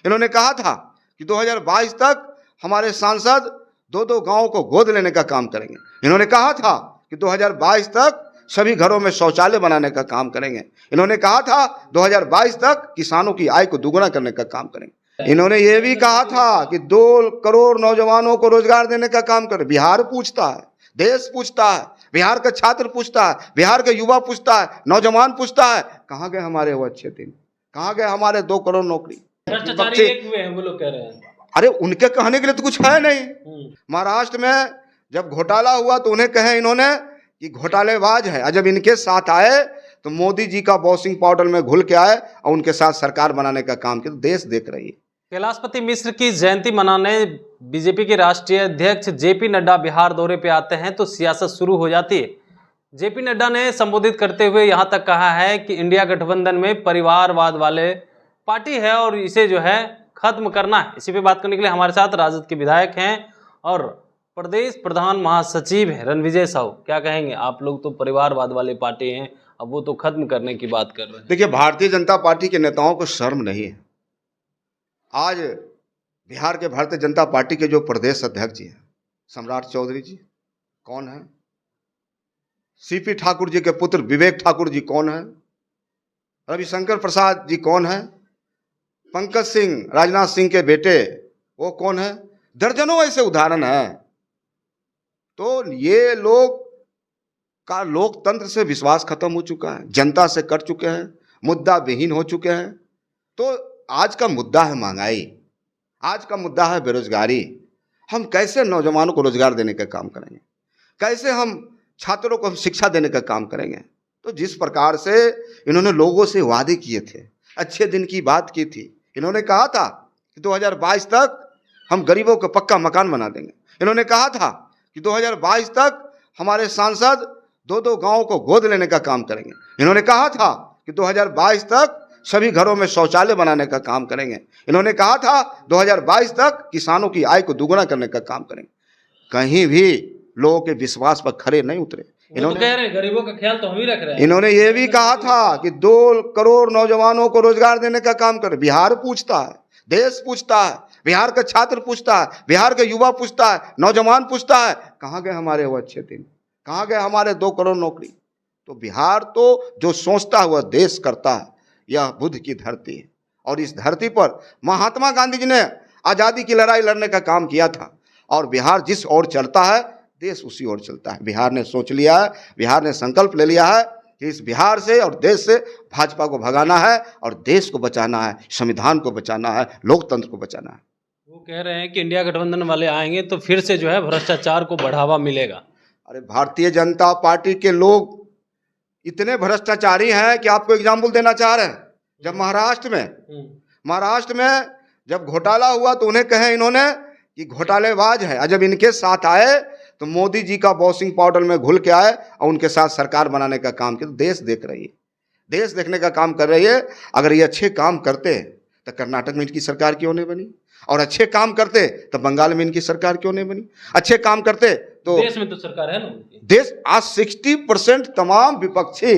इन्होंने कहा था कि 2022 तक हमारे सांसद दो दो गांवों को गोद लेने का काम करेंगे। इन्होंने कहा था कि 2022 तक सभी घरों में शौचालय बनाने का काम करेंगे। इन्होंने कहा था 2022 तक किसानों की आय को दुगुना करने का काम करेंगे। इन्होंने ये भी कहा था कि 2 करोड़ नौजवानों को रोजगार देने का काम करें। बिहार पूछता है, देश पूछता है, बिहार का छात्र पूछता है, बिहार का युवा पूछता है, नौजवान पूछता है, कहाँ गए हमारे वो अच्छे दिन, कहाँ गए हमारे 2 करोड़ नौकरी। भ्रष्टाचारी एक हुए हैं वो लोग कह रहे हैं। अरे उनके कहने के लिए तो कुछ है नहीं। महाराष्ट्र में जब घोटाला हुआ तो उन्हें कहे इन्होंने कि घोटालेबाज है, और जब इनके साथ आए तो मोदी जी का वॉशिंग पाउडर में घुल के आए और उनके साथ सरकार बनाने का काम किया। देश देख रही है। कैलाशपति मिश्र की जयंती मनाने बीजेपी के राष्ट्रीय अध्यक्ष जेपी नड्डा बिहार दौरे पे आते हैं तो सियासत शुरू हो जाती है। जेपी नड्डा ने संबोधित करते हुए यहां तक कहा है कि इंडिया गठबंधन में परिवारवाद वाले पार्टी है और इसे जो है खत्म करना है। इसी पे बात करने के लिए हमारे साथ राजद के विधायक हैं और प्रदेश प्रधान महासचिव है रणविजय साहू। क्या कहेंगे आप लोग? तो परिवारवाद वाले पार्टी हैं, अब वो तो खत्म करने की बात कर रहे हैं। देखिए, भारतीय जनता पार्टी के नेताओं को शर्म नहीं है। आज बिहार के भारतीय जनता पार्टी के जो प्रदेश अध्यक्ष जी हैं, सम्राट चौधरी जी कौन है? सीपी ठाकुर जी के पुत्र विवेक ठाकुर जी कौन है? रविशंकर प्रसाद जी कौन है? पंकज सिंह, राजनाथ सिंह के बेटे वो कौन है? दर्जनों ऐसे उदाहरण हैं। तो ये लोग का लोकतंत्र से विश्वास खत्म हो चुका है, जनता से कट चुके हैं, मुद्दा विहीन हो चुके हैं। तो आज का मुद्दा है महंगाई, आज का मुद्दा है बेरोजगारी। हम कैसे नौजवानों को रोजगार देने का काम करेंगे, कैसे हम छात्रों को शिक्षा देने का काम करेंगे? तो जिस प्रकार से इन्होंने लोगों से वादे किए थे, अच्छे दिन की बात की थी, इन्होंने कहा था कि 2022 तक हम गरीबों को पक्का मकान बना देंगे। इन्होंने कहा था कि 2022 तक हमारे सांसद दो दो गांवों को गोद लेने का काम करेंगे। इन्होंने कहा था कि 2022 तक सभी घरों में शौचालय बनाने का काम करेंगे। इन्होंने कहा था 2022 तक किसानों की आय को दुगुना करने का काम करेंगे। कहीं भी लोगों के विश्वास पर खरे नहीं उतरे। इन्होंने कह रहे हैं गरीबों का ख्याल तो हम ही रख रहे हैं। इन्होंने ये भी कहा था कि 2 करोड़ नौजवानों को रोजगार देने का काम करें। बिहार पूछता है, देश पूछता है, बिहार का छात्र पूछता है, बिहार का युवा पूछता है, नौजवान पूछता है, कहाँ गए हमारे वो अच्छे दिन, कहाँ गए हमारे 2 करोड़ नौकरी। तो बिहार तो जो सोचता है वह देश करता है। यह बुद्ध की धरती है और इस धरती पर महात्मा गांधी जी ने आज़ादी की लड़ाई लड़ने का काम किया था और बिहार जिस ओर चलता है देश उसी ओर चलता है। बिहार ने सोच लिया है, बिहार ने संकल्प ले लिया है कि इस बिहार से और देश से भाजपा को भगाना है और देश को बचाना है, संविधान को बचाना है, लोकतंत्र को बचाना है। वो कह रहे हैं कि इंडिया गठबंधन वाले आएंगे तो फिर से जो है भ्रष्टाचार को बढ़ावा मिलेगा। अरे भारतीय जनता पार्टी के लोग इतने भ्रष्टाचारी हैं कि आपको एग्जाम्पल देना चाह रहे हैं। जब महाराष्ट्र में जब घोटाला हुआ तो उन्हें कहे इन्होंने कि घोटालेबाज है, और जब इनके साथ आए तो मोदी जी का वॉशिंग पाउडर में घुल के आए और उनके साथ सरकार बनाने का काम किया। तो देश देख रही है, देश देखने का काम कर रही है। अगर ये अच्छे काम करते तो कर्नाटक में इनकी सरकार क्यों नहीं बनी, और अच्छे काम करते तो बंगाल में इनकी सरकार क्यों नहीं बनी, अच्छे काम करते तो देश में तो सरकार है ना। देश आज 60% तमाम विपक्षी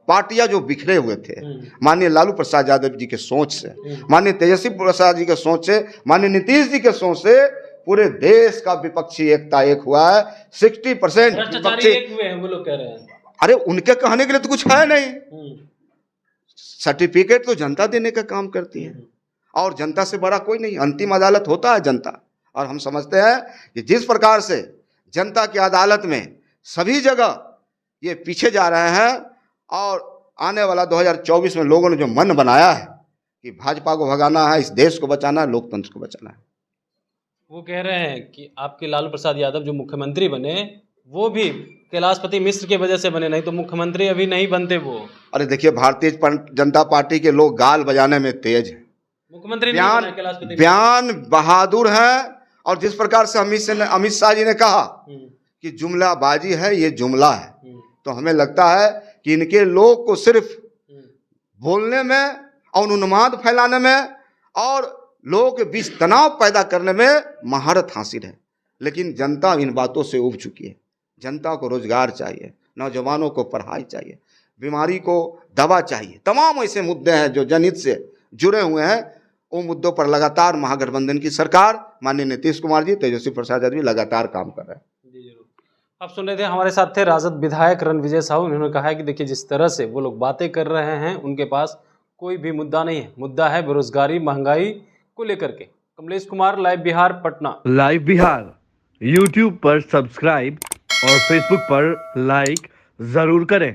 पार्टियां जो बिखरे हुए थे माननीय लालू प्रसाद यादव जी के सोच से, माननीय तेजस्वी प्रसाद जी के सोच से, माननीय नीतीश जी के सोच से पूरे देश का विपक्षी एकता एक हुआ है। 60% विपक्षी एक हुए हैं वो लोग कह रहे हैं। अरे उनके कहने के लिए तो कुछ है नहीं। सर्टिफिकेट तो जनता देने का काम करती है और जनता से बड़ा कोई नहीं। अंतिम अदालत होता है जनता। और हम समझते हैं कि जिस प्रकार से जनता की अदालत में सभी जगह ये पीछे जा रहे हैं और आने वाला 2024 में लोगों ने जो मन बनाया है कि भाजपा को भगाना है, इस देश को बचाना है, लोकतंत्र को बचाना है। वो कह रहे हैं कि आपके लालू प्रसाद यादव जो मुख्यमंत्री बने वो भी कैलाशपति मिश्र की वजह से बने, नहीं तो मुख्यमंत्री अभी नहीं बनते वो। अरे देखिए, भारतीय जनता पार्टी के लोग गाल बजाने में तेज हैं। मुख्यमंत्री बयान बहादुर है। और जिस प्रकार से अमित शाह जी ने कहा कि जुमलाबाजी है, ये जुमला है, तो हमें लगता है कि इनके लोग को सिर्फ बोलने में और उन्माद फैलाने में और लोगों के बीच तनाव पैदा करने में महारत हासिल है। लेकिन जनता इन बातों से उब चुकी है। जनता को रोजगार चाहिए, नौजवानों को पढ़ाई चाहिए, बीमारी को दवा चाहिए। तमाम ऐसे मुद्दे हैं जो जनहित से जुड़े हुए हैं उन मुद्दों पर लगातार महागठबंधन की सरकार, माननीय नीतीश कुमार जी, तेजस्वी प्रसाद यादव जी लगातार काम कर रहे हैं। आप सुन रहे थे, हमारे साथ थे राजद विधायक रणविजय साहू। उन्होंने कहा है कि देखिए, जिस तरह से वो लोग बातें कर रहे हैं, उनके पास कोई भी मुद्दा नहीं है। मुद्दा है बेरोजगारी, महंगाई को लेकर के। Kamlesh Kumar, live Bihar, Patna. Live Bihar YouTube पर सब्सक्राइब और फेसबुक पर लाइक जरूर करें।